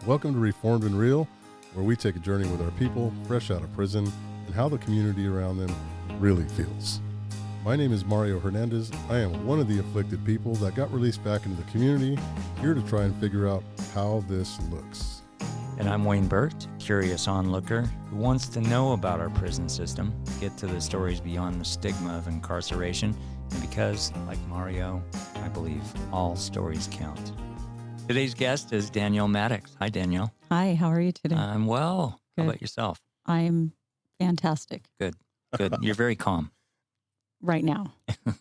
Welcome to Reformed and Real, where we take a journey with our people fresh out of prison and how the community around them really feels. My name is Mario Hernandez. I am one of the afflicted people that got released back into the community, here to try and figure out how this looks. And I'm Wayne Burt, curious onlooker who wants to know about our prison system, get to the stories beyond the stigma of incarceration, and because, like Mario, I believe all stories count. Today's guest is Danielle Maddux. Hi, Danielle. Hi, how are you today? I'm well. Good. How about yourself? I'm fantastic. Good. You're very calm. Right now.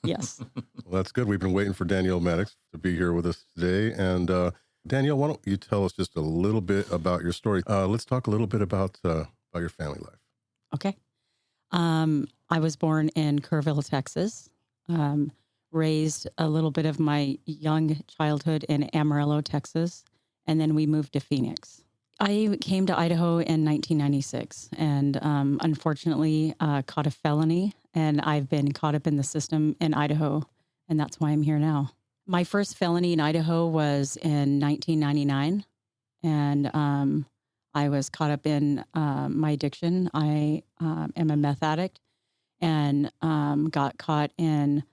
Yes. Well, that's good. We've been waiting for Danielle Maddux to be here with us today. And Danielle, why don't you tell us just a little bit about your story? Let's talk a little bit about your family life. Okay. I was born in Kerrville, Texas. Raised a little bit of my young childhood in Amarillo, Texas, and then we moved to Phoenix. I came to Idaho in 1996 and unfortunately caught a felony, and I've been caught up in the system in Idaho, and that's why I'm here now. My first felony in Idaho was in 1999, and I was caught up in my addiction. I am a meth addict and got caught in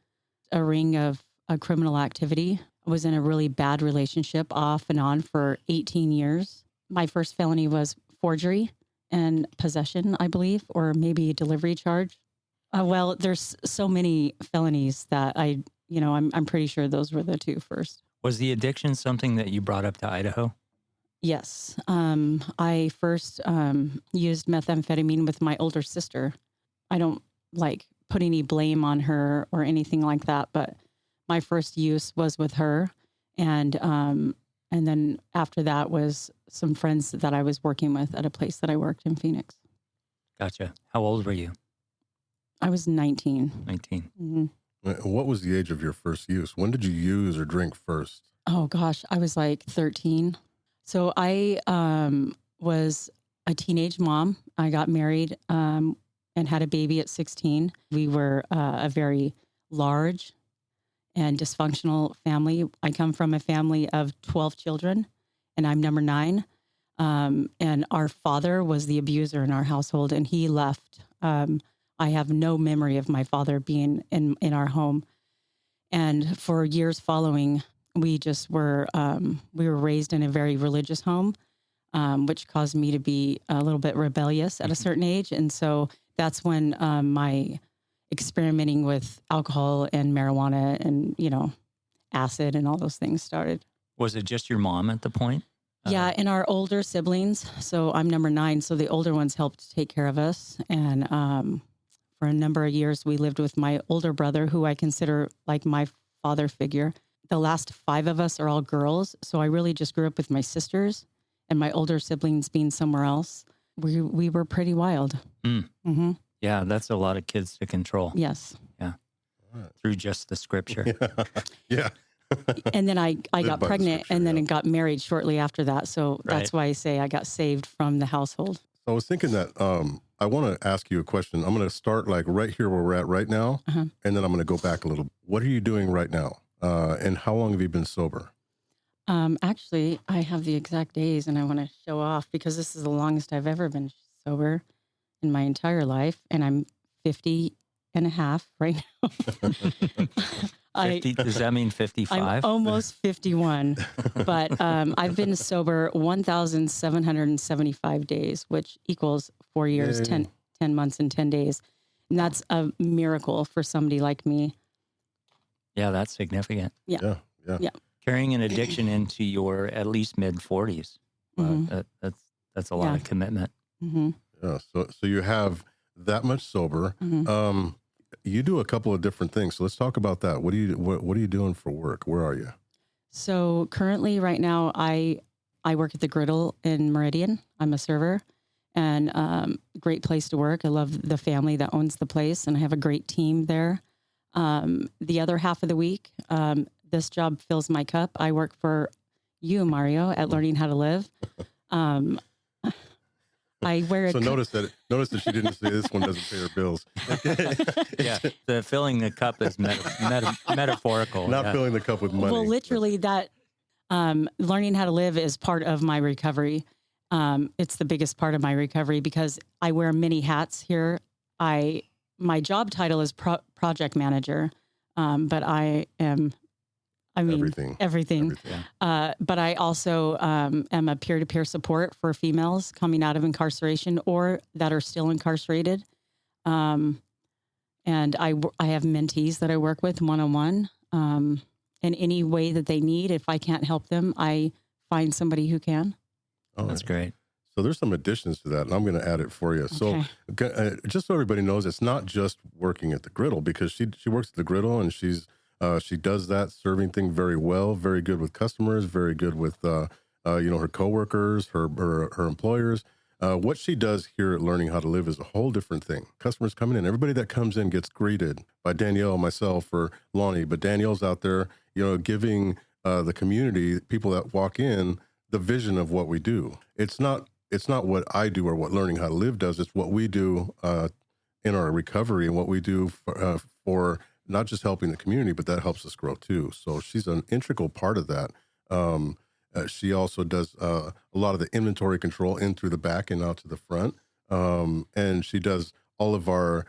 a ring of a criminal activity. I was in a really bad relationship off and on for 18 years. My first felony was forgery and possession, I believe, or maybe a delivery charge. Well, there's so many felonies that I'm pretty sure those were the two first. Was the addiction something that you brought up to Idaho? Yes. I first used methamphetamine with my older sister. I don't put any blame on her or anything like that, but my first use was with her. And then after that was some friends that I was working with at a place that I worked in Phoenix. Gotcha. How old were you? I was 19. 19. Mm-hmm. What was the age of your first use? When did you use or drink first? Oh, gosh. I was 13. So I was a teenage mom. I got married and had a baby at 16. We were a very large and dysfunctional family. I come from a family of 12 children, and I'm number 9. And our father was the abuser in our household, and he left. I have no memory of my father being in our home. And for years following, we were raised in a very religious home, which caused me to be a little bit rebellious at a certain age. And so that's when my experimenting with alcohol and marijuana and, acid and all those things started. Was it just your mom at the point? Yeah, and our older siblings. So I'm number 9. So the older ones helped take care of us. And for a number of years, we lived with my older brother, who I consider like my father figure. The last 5 of us are all girls. So I really just grew up with my sisters and my older siblings being somewhere else. We were pretty wild. Mm. Mm-hmm. Yeah, that's a lot of kids to control. Yes. Yeah. Through just the scripture. Yeah. And then I got pregnant and then got married shortly after that. So that's why I say I got saved from the household. I was thinking that I want to ask you a question. I'm going to start right here where we're at right now, and then I'm going to go back a little. What are you doing right now? And how long have you been sober? Actually, I have the exact days, and I want to show off because this is the longest I've ever been sober in my entire life, and I'm 50 and a half right now. 50, does that mean 55? I'm almost 51, but I've been sober 1,775 days, which equals 4 years, 10 months, and 10 days. And that's a miracle for somebody like me. Yeah, that's significant. Yeah. Carrying an addiction into your at least mid-40s. That's a lot of commitment. Mm-hmm. Yeah. So you have that much sober. Mm-hmm. You do a couple of different things. So let's talk about that. What are you doing for work? Where are you? So currently, right now, I work at the Griddle in Meridian. I'm a server, and great place to work. I love the family that owns the place, and I have a great team there. The other half of the week, this job fills my cup. I work for you, Mario, at Learning How to Live. I wear a notice that she didn't say this one doesn't pay her bills. Yeah, the filling the cup is metaphorical. Not filling the cup with money. Well, literally that Learning how to live is part of my recovery. It's the biggest part of my recovery because I wear many hats here. My job title is project manager, but I mean, everything. But I also am a peer-to-peer support for females coming out of incarceration or that are still incarcerated. And I have mentees that I work with one-on-one. In any way that they need. If I can't help them, I find somebody who can. Oh, that's great. So there's some additions to that, and I'm going to add it for you. Okay. So just so everybody knows, it's not just working at the griddle, because she works at the griddle, and she does that serving thing very well, very good with customers, very good with her coworkers, her employers. What she does here at Learning How to Live is a whole different thing. Customers coming in, everybody that comes in gets greeted by Danielle, myself, or Lonnie, but Danielle's out there, giving the community, people that walk in, the vision of what we do. It's not what I do or what Learning How to Live does. It's what we do in our recovery and what we do for not just helping the community, but that helps us grow too. So she's an integral part of that. She also does a lot of the inventory control in through the back and out to the front. And she does all of our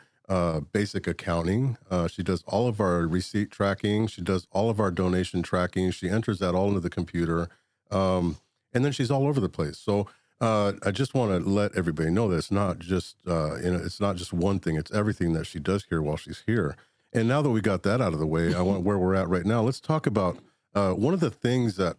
basic accounting. She does all of our receipt tracking. She does all of our donation tracking. She enters that all into the computer. And then she's all over the place. So I just want to let everybody know that it's not just, it's not just one thing. It's everything that she does here while she's here. And now that we got that out of the way, I want where we're at right now. Let's talk about one of the things that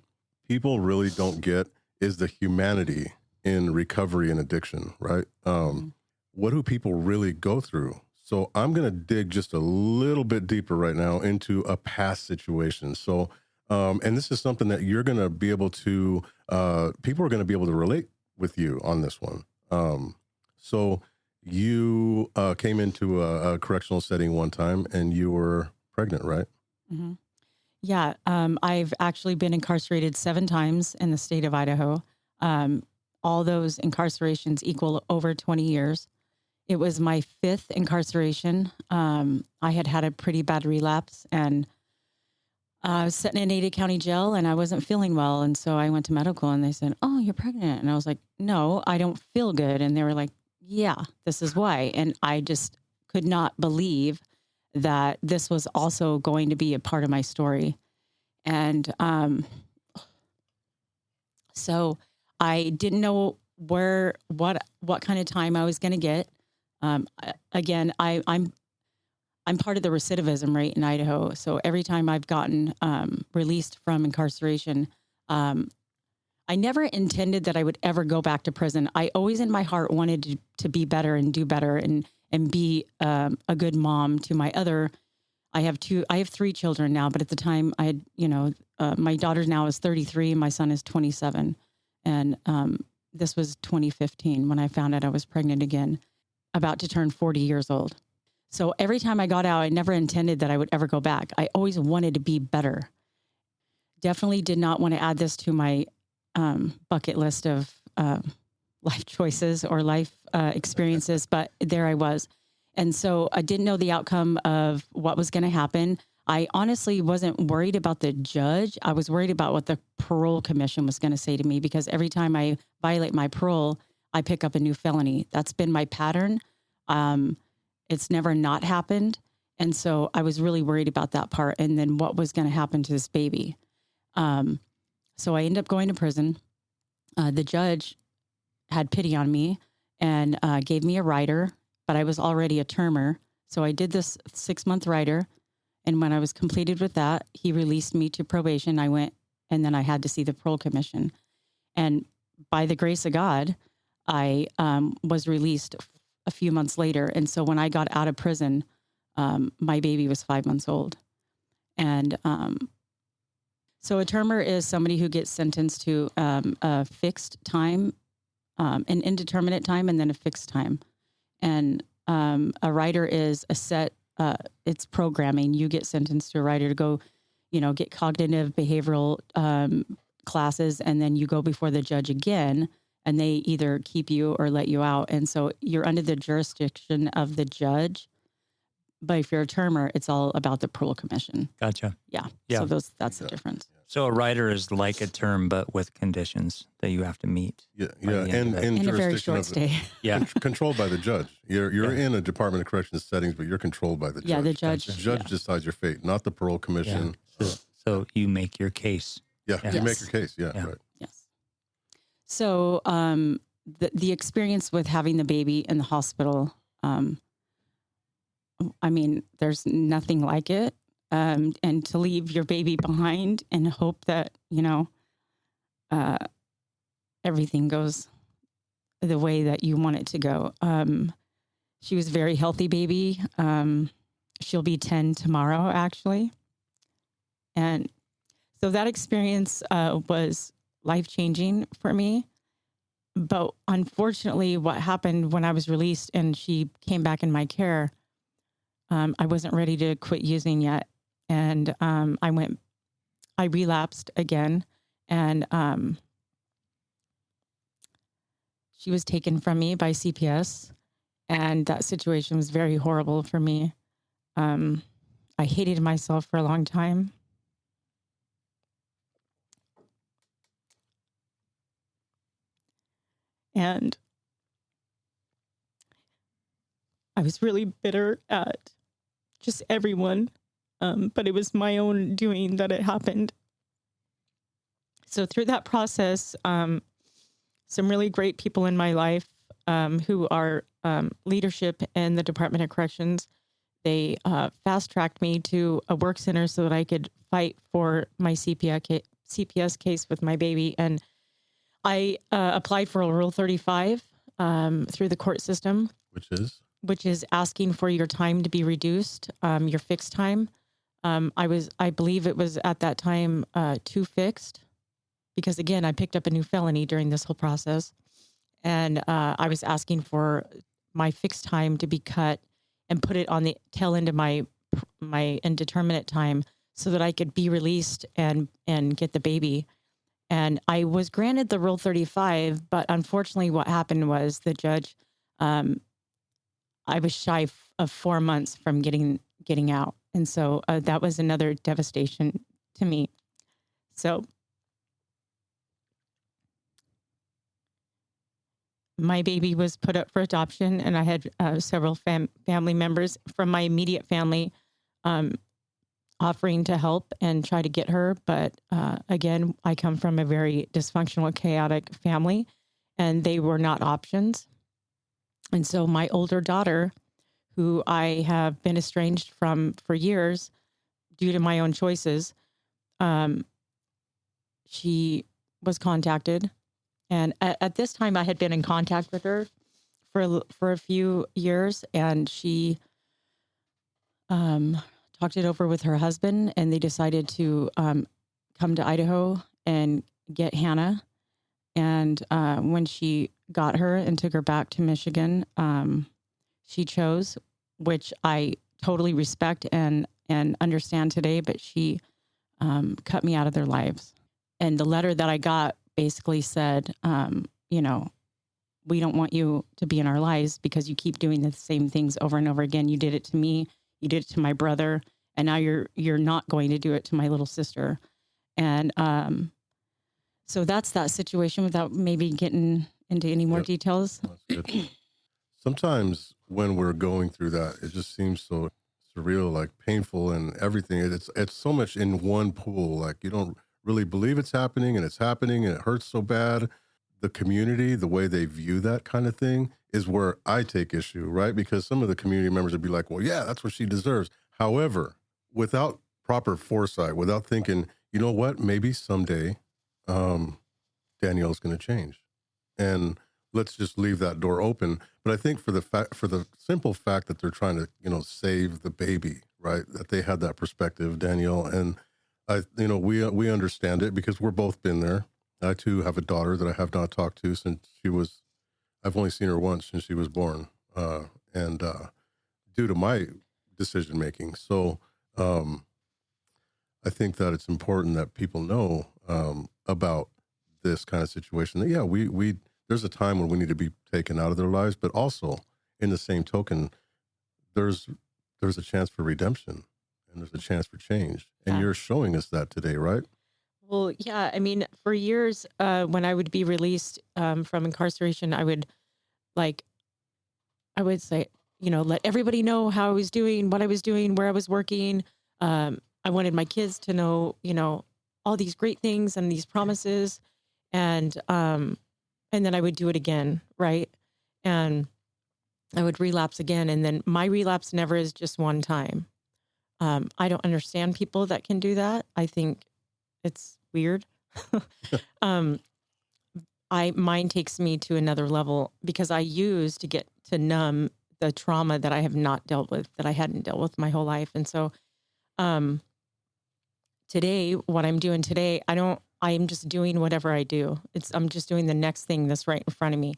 people really don't get is the humanity in recovery and addiction, right? What do people really go through? So I'm going to dig just a little bit deeper right now into a past situation. So, and this is something that you're going to be able to, people are going to be able to relate with you on this one. So you came into a correctional setting one time and you were pregnant, right? Mm-hmm. Yeah. I've actually been incarcerated 7 times in the state of Idaho. All those incarcerations equal over 20 years. It was my 5th incarceration. I had a pretty bad relapse, and I was sitting in Ada County Jail, and I wasn't feeling well. And so I went to medical, and they said, "Oh, you're pregnant." And I was like, "No, I don't feel good." And they were like, "Yeah, this is why." And I just could not believe that this was also going to be a part of my story. And so I didn't know what kind of time I was going to get. Again, I'm part of the recidivism rate in Idaho. So every time I've gotten released from incarceration, I never intended that I would ever go back to prison. I always in my heart wanted to be better and do better and be a good mom to my other. I have 3 children now, but at the time I had, my daughter now is 33 and my son is 27. And this was 2015 when I found out I was pregnant again, about to turn 40 years old. So every time I got out, I never intended that I would ever go back. I always wanted to be better. Definitely did not want to add this to my bucket list of life choices or life experiences, but there I was. And so I didn't know the outcome of what was going to happen. I honestly wasn't worried about the judge. I was worried about what the parole commission was going to say to me, because every time I violate my parole, I pick up a new felony. That's been my pattern. It's never not happened. And so I was really worried about that part. And then what was going to happen to this baby? So I ended up going to prison. The judge had pity on me and gave me a rider, but I was already a termer. So I did this 6-month rider. And when I was completed with that, he released me to probation. I went, and then I had to see the parole commission. And by the grace of God, I was released a few months later. And so when I got out of prison, my baby was 5 months old. And so a termer is somebody who gets sentenced to a fixed time, an indeterminate time, and then a fixed time. And a rider is a set, it's programming. You get sentenced to a rider to go, get cognitive behavioral classes, and then you go before the judge again, and they either keep you or let you out. And so you're under the jurisdiction of the judge. But if you're a termer, it's all about the parole commission. Gotcha. Yeah. Yeah. So that's the difference. So a rider is like a term, but with conditions that you have to meet. Yeah, by yeah, the end and of it. in In a very jurisdiction short of stay. Yeah. controlled by the judge. You're Yeah. in a Department of Corrections settings, but you're controlled by the judge. Yeah, the judge. The judge Yeah. decides your fate, not the parole commission. So you make your case. Yeah, Yeah. you make Yes. your case. Yeah, Yeah. right. Yes. So the experience with having the baby in the hospital, I mean, there's nothing like it. And to leave your baby behind and hope that, everything goes the way that you want it to go. She was a very healthy baby. She'll be 10 tomorrow, actually. And so that experience was life-changing for me. But unfortunately, what happened when I was released and she came back in my care, I wasn't ready to quit using yet. And I relapsed again. And she was taken from me by CPS. And that situation was very horrible for me. I hated myself for a long time. And I was really bitter at just everyone. But it was my own doing that it happened. So through that process, some really great people in my life who are leadership in the Department of Corrections, they fast-tracked me to a work center so that I could fight for my CPS case with my baby. And I applied for a Rule 35 through the court system. Which is asking for your time to be reduced, your fixed time. I believe it was at that time 2 fixed, because again, I picked up a new felony during this whole process. And I was asking for my fixed time to be cut and put it on the tail end of my indeterminate time so that I could be released and get the baby. And I was granted the Rule 35, but unfortunately what happened was the judge, I was shy of 4 months from getting out. And so that was another devastation to me. So my baby was put up for adoption, and I had several family members from my immediate family offering to help and try to get her. But again, I come from a very dysfunctional, chaotic family, and they were not options. And so my older daughter, who I have been estranged from for years due to my own choices, she was contacted. And at this time, I had been in contact with her for a few years, and she talked it over with her husband, and they decided to come to Idaho and get Hannah. And when she got her and took her back to Michigan, she chose, which I totally respect and understand today, but she cut me out of their lives. And the letter that I got basically said, we don't want you to be in our lives because you keep doing the same things over and over again. You did it to me, you did it to my brother, and now you're not going to do it to my little sister. And so that's that situation without maybe getting into any more details. That's good. Sometimes when we're going through that, it just seems so surreal, like painful and everything. It's so much in one pool. Like you don't really believe it's happening and it hurts so bad. The community, the way they view that kind of thing is where I take issue, right? Because some of the community members would be like, well, yeah, that's what she deserves. However, without proper foresight, without thinking, you know what, maybe someday Danielle's going to change. And let's just leave that door open. But I think for the simple fact that they're trying to, save the baby, right? That they had that perspective, Danielle, and we understand it because we're both been there. I too have a daughter that I have not talked to since I've only seen her once since she was born, and due to my decision making. So I think that it's important that people know about this kind of situation. That we there's a time when we need to be taken out of their lives, but also in the same token, there's a chance for redemption and there's a chance for change. And you're showing us that today, right? Well, yeah. I mean, for years, when I would be released from incarceration, like, I would say, let everybody know how I was doing, what I was doing, where I was working. I wanted my kids to know, all these great things and these promises, and then I would do it again, right? And I would relapse again, and then my relapse never is just one time. I don't understand people that can do that. I think it's weird. um, mine takes me to another level because I use to get to numb the trauma that I have not dealt with, that I hadn't dealt with my whole life. And so, um, today, what I'm doing today, I'm just doing whatever I do. I'm just doing the next thing that's right in front of me.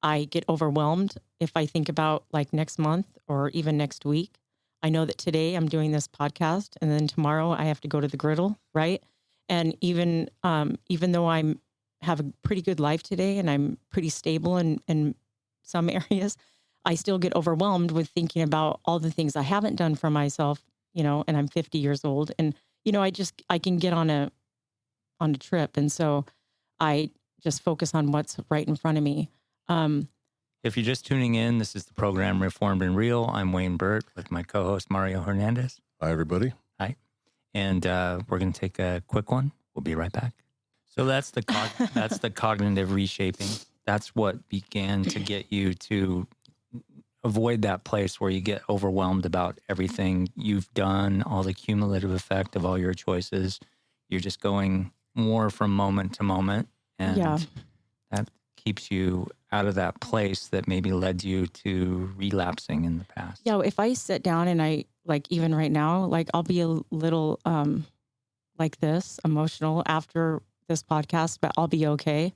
I get overwhelmed if I think about like next month or even next week. I know that today I'm doing this podcast and then tomorrow I have to go to the griddle, right? And even though have a pretty good life today and I'm pretty stable in some areas, I still get overwhelmed with thinking about all the things I haven't done for myself, and I'm 50 years old. And, I can get on a trip. And so I just focus on what's right in front of me. If you're just tuning in, this is the program Reformed and Real. I'm Wayne Burt with my co-host Mario Hernandez. Hi, everybody. Hi. And we're going to take a quick one. We'll be right back. So that's the cognitive reshaping. That's what began to get you to avoid that place where you get overwhelmed about everything you've done, all the cumulative effect of all your choices. You're just going more from moment to moment. And that keeps you out of that place that maybe led you to relapsing in the past. Yeah, if I sit down and I, like, even right now, like, I'll be a little like this, emotional after this podcast, but I'll be okay.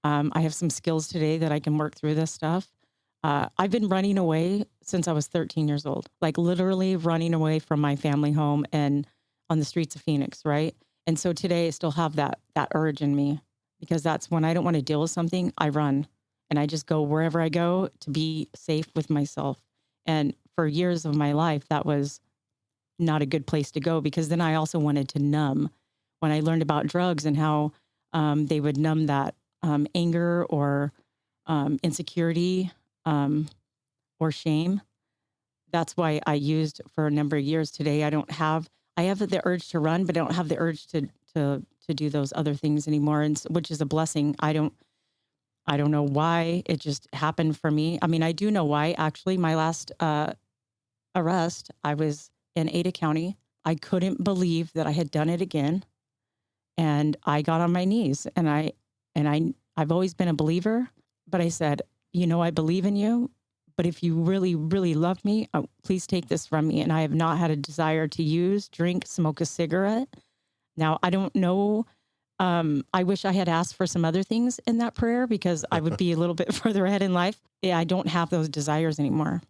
I have some skills today that I can work through this stuff. I've been running away since I was 13 years old, like literally running away from my family home and on the streets of Phoenix, right? And so today I still have that urge in me because that's when I don't want to deal with something, I run and I just go wherever I go to be safe with myself. And for years of my life, that was not a good place to go because then I also wanted to numb. When I learned about drugs and how they would numb that anger or insecurity or shame, that's why I used for a number of years. Today, I have the urge to run, but I don't have the urge to do those other things anymore, and which is a blessing. I don't know why it just happened for me. I mean, I do know why. Actually, my last arrest, I was in Ada County. I couldn't believe that I had done it again, and I got on my knees. And I've always been a believer, but I said, I believe in you. But if you really, really love me, please take this from me. And I have not had a desire to use, drink, smoke a cigarette. Now, I don't know. I wish I had asked for some other things in that prayer because I would be a little bit further ahead in life. Yeah, I don't have those desires anymore.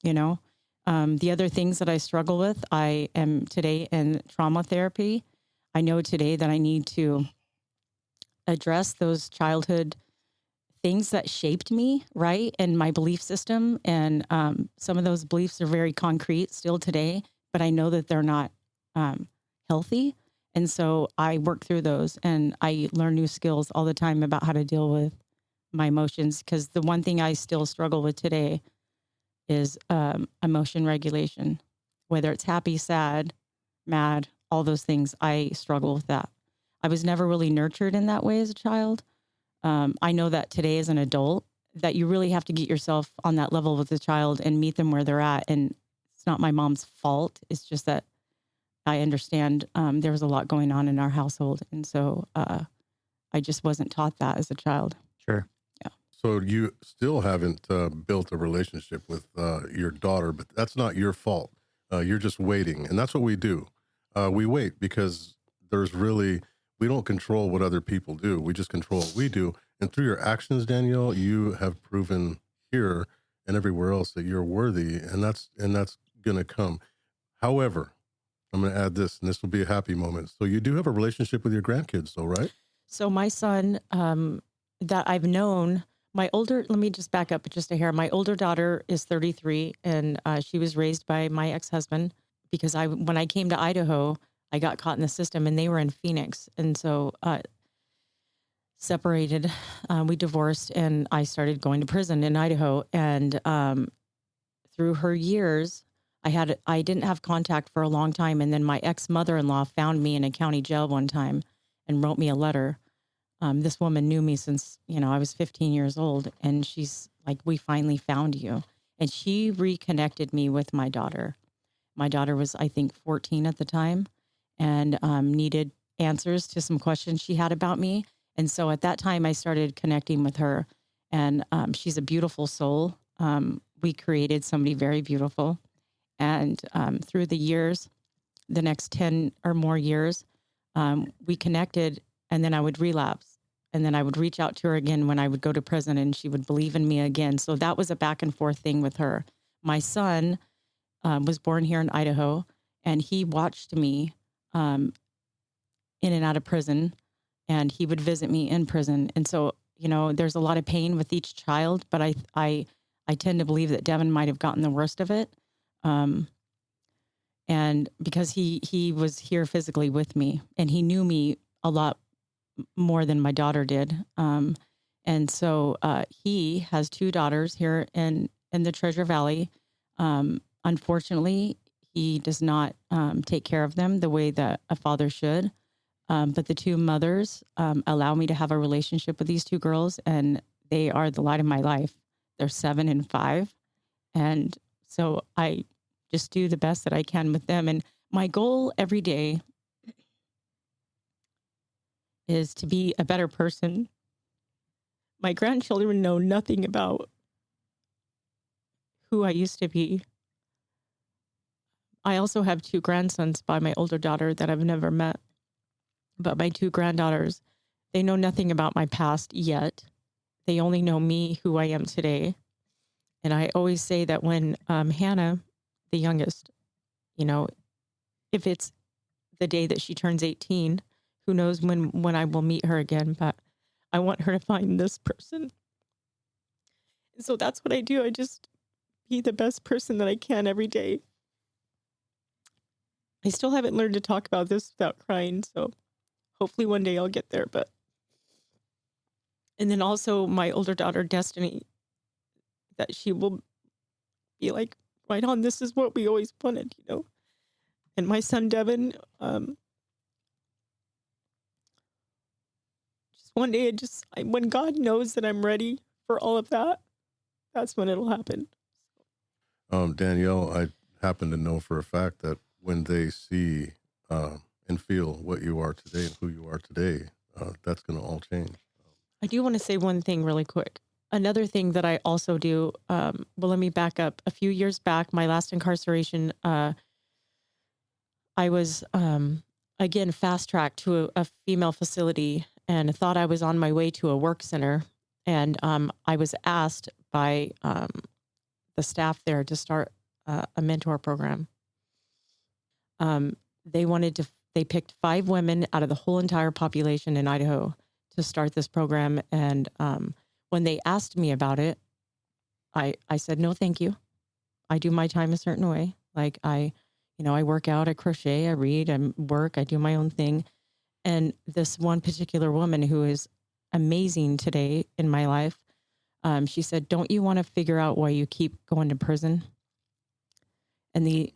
The other things that I struggle with, I am today in trauma therapy. I know today that I need to address those childhood things that shaped me, right? And my belief system. And some of those beliefs are very concrete still today, but I know that they're not healthy. And so I work through those and I learn new skills all the time about how to deal with my emotions. Because the one thing I still struggle with today is emotion regulation, whether it's happy, sad, mad, all those things. I struggle with that. I was never really nurtured in that way as a child. I know that today as an adult, that you really have to get yourself on that level with the child and meet them where they're at. And it's not my mom's fault. It's just that I understand there was a lot going on in our household. And so I just wasn't taught that as a child. Sure. Yeah. So you still haven't built a relationship with your daughter, but that's not your fault. You're just waiting. And that's what we do. We wait because we don't control what other people do. We just control what we do. And through your actions, Danielle, you have proven here and everywhere else that you're worthy, and that's going to come. However, I'm going to add this, and this will be a happy moment. So you do have a relationship with your grandkids, though, right? So my son that I've known, let me just back up just a hair. My older daughter is 33, and she was raised by my ex-husband because when I came to Idaho, I got caught in the system, and they were in Phoenix. And so separated, we divorced, and I started going to prison in Idaho. And through her years, I didn't have contact for a long time. And then my ex-mother-in-law found me in a county jail one time and wrote me a letter. This woman knew me since, I was 15 years old, and she's like, "We finally found you." And she reconnected me with my daughter. My daughter was, I think, 14 at the time, and needed answers to some questions she had about me. And so at that time, I started connecting with her, and she's a beautiful soul. We created somebody very beautiful. And through the years, the next 10 or more years, we connected, and then I would relapse. And then I would reach out to her again when I would go to prison, and she would believe in me again. So that was a back and forth thing with her. My son was born here in Idaho, and he watched me in and out of prison, and he would visit me in prison. And so, there's a lot of pain with each child, but I tend to believe that Devin might have gotten the worst of it. And because he was here physically with me, and he knew me a lot more than my daughter did. And so he has 2 daughters here in the Treasure Valley. Unfortunately, he does not take care of them the way that a father should. But the 2 mothers allow me to have a relationship with these 2 girls, and they are the light of my life. They're 7 and 5. And so I just do the best that I can with them. And my goal every day is to be a better person. My grandchildren know nothing about who I used to be. I also have 2 grandsons by my older daughter that I've never met. But my 2 granddaughters, they know nothing about my past yet. They only know me, who I am today. And I always say that when Hannah, the youngest, if it's the day that she turns 18, who knows when I will meet her again, but I want her to find this person. And so that's what I do. I just be the best person that I can every day. I still haven't learned to talk about this without crying, so hopefully one day I'll get there. And then also my older daughter, Destiny, that she will be like, right on, this is what we always wanted, And my son, Devin, just one day, when God knows that I'm ready for all of that, that's when it'll happen. Danielle, I happen to know for a fact that when they see and feel what you are today and who you are today, that's going to all change. I do want to say one thing really quick. Another thing that I also do, let me back up. A few years back, my last incarceration, I was, again, fast-tracked to a female facility and thought I was on my way to a work center. And I was asked by the staff there to start a mentor program. They picked 5 women out of the whole entire population in Idaho to start this program. And when they asked me about it, I said, no, thank you. I do my time a certain way. Like I work out, I crochet, I read, I work, I do my own thing. And this one particular woman who is amazing today in my life, she said, don't you want to figure out why you keep going to prison? And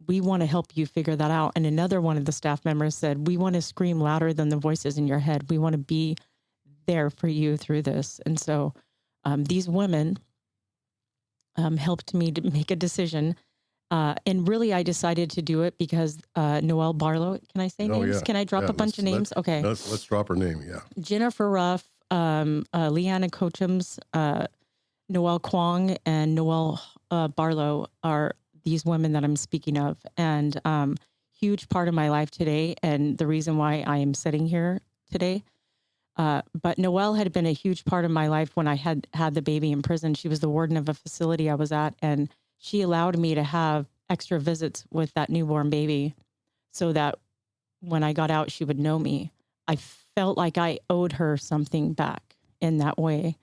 we want to help you figure that out. And another one of the staff members said, we want to scream louder than the voices in your head. We want to be there for you through this. And so these women helped me to make a decision. And really, I decided to do it because Noelle Barlow, can I say names? Yeah. Can I drop a bunch of names? Okay. Let's drop her name, yeah. Jennifer Ruff, Leanna Cochums, Noelle Kwong, and Noelle Barlow are these women that I'm speaking of. And huge part of my life today, and the reason why I am sitting here today. But Noelle had been a huge part of my life when I had the baby in prison. She was the warden of a facility I was at, and she allowed me to have extra visits with that newborn baby so that when I got out, she would know me. I felt like I owed her something back in that way.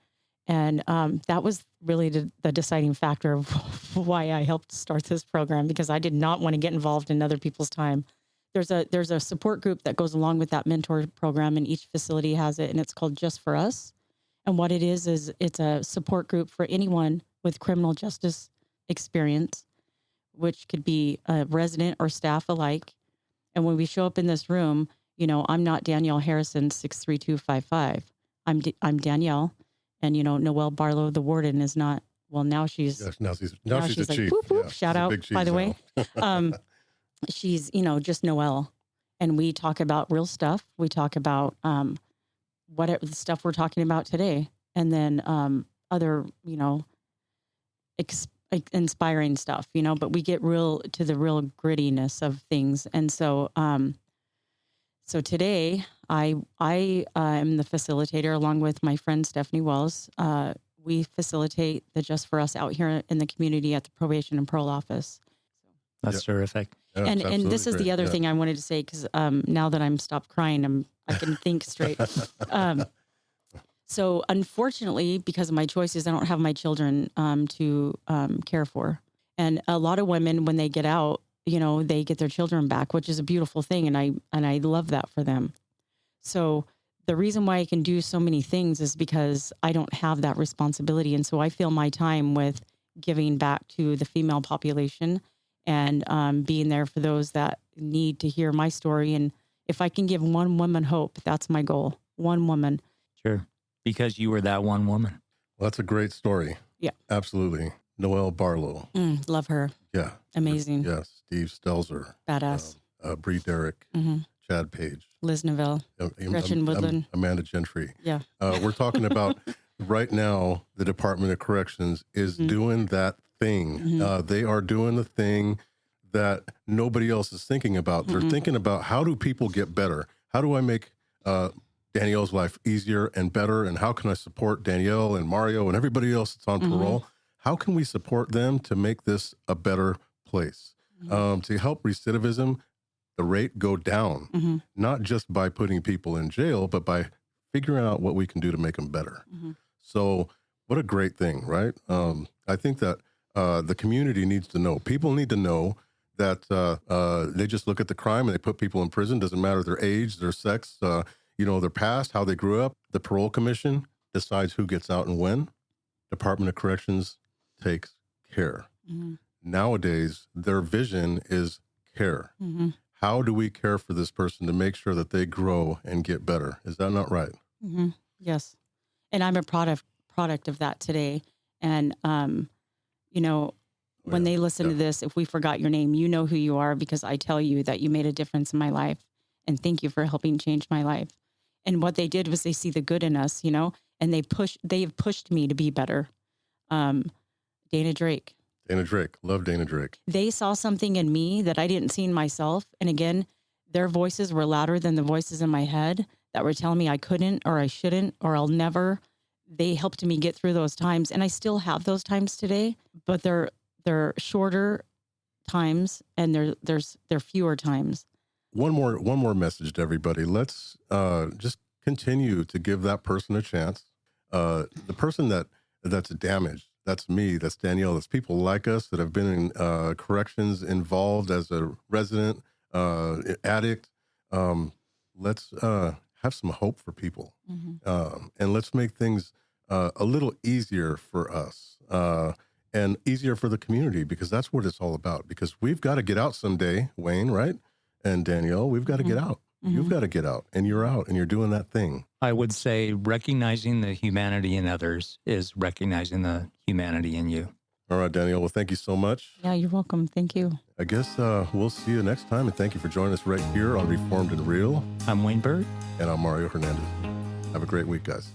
And that was really the deciding factor of why I helped start this program, because I did not want to get involved in other people's time. there's a support group that goes along with that mentor program, and each facility has it, and it's called Just for Us. And what it is it's a support group for anyone with criminal justice experience, which could be a resident or staff alike. And when we show up in this room, I'm not Danielle Harrison 63255. I'm Danielle, and Noelle Barlow, the warden, is not. Well, now she's she's like, a chief. Whoop, whoop, Yeah, shout she's a out, big chief by the now. way. She's, just Noelle. And we talk about real stuff. We talk about the stuff we're talking about today. And then other, inspiring stuff, but we get to the real grittiness of things. And so so today I am the facilitator along with my friend Stephanie Wells. We facilitate the Just for Us out here in the community at the Probation and Parole Office. That's terrific. Yeah, And this is the other thing I wanted to say, because now that I'm stopped crying, I can think straight. So unfortunately, because of my choices, I don't have my children to care for. And a lot of women, when they get out, they get their children back, which is a beautiful thing, and I love that for them. So the reason why I can do so many things is because I don't have that responsibility. And so I fill my time with giving back to the female population and being there for those that need to hear my story. And if I can give one woman hope, that's my goal. One woman. Sure. Because you were that one woman. Well, that's a great story. Yeah. Absolutely. Noelle Barlow. Love her. Yeah. Amazing. Yes. Steve Stelzer. Badass. Bree Derrick. Mm-hmm. Chad Page. Liz Neville. Gretchen Woodland. Amanda Gentry. Yeah. We're talking about right now, the Department of Corrections is doing that thing. Mm-hmm. They are doing the thing that nobody else is thinking about. They're thinking about, how do people get better? How do I make Danielle's life easier and better? And how can I support Danielle and Mario and everybody else that's on parole? How can we support them to make this a better place? To help recidivism, the rate go down, not just by putting people in jail, but by figuring out what we can do to make them better. So what a great thing, right? I think that the community needs to know. People need to know that they just look at the crime and they put people in prison. Doesn't matter their age, their sex, their past, how they grew up. The Parole Commission decides who gets out and when. Department of Corrections takes care. Nowadays, their vision is care. How do we care for this person to make sure that they grow and get better? Is that not right? Yes. And I'm a product of that today. And, when they listen to this, if we forgot your name, you know who you are, because I tell you that you made a difference in my life. And thank you for helping change my life. And what they did was they see the good in us, and they've pushed me to be better. Dana Drake. Love Dana Drake. They saw something in me that I didn't see in myself. And again, their voices were louder than the voices in my head that were telling me I couldn't, or I shouldn't, or I'll never. They helped me get through those times. And I still have those times today, but they're shorter times, and they're fewer times. One more message to everybody. Let's just continue to give that person a chance. The person that's damaged, that's me, that's Danielle, that's people like us that have been in corrections, involved as a resident, addict. Let's have some hope for people. And let's make things a little easier for us and easier for the community, because that's what it's all about. Because we've got to get out someday, Wayne, right? And Danielle, we've got to get out. You've got to get out, and you're out, and you're doing that thing. I would say recognizing the humanity in others is recognizing the humanity in you. All right, Danielle. Well, thank you so much. Yeah, you're welcome. Thank you. I guess we'll see you next time, and thank you for joining us right here on Reformed and Real. I'm Wayne Bird. And I'm Mario Hernandez. Have a great week, guys.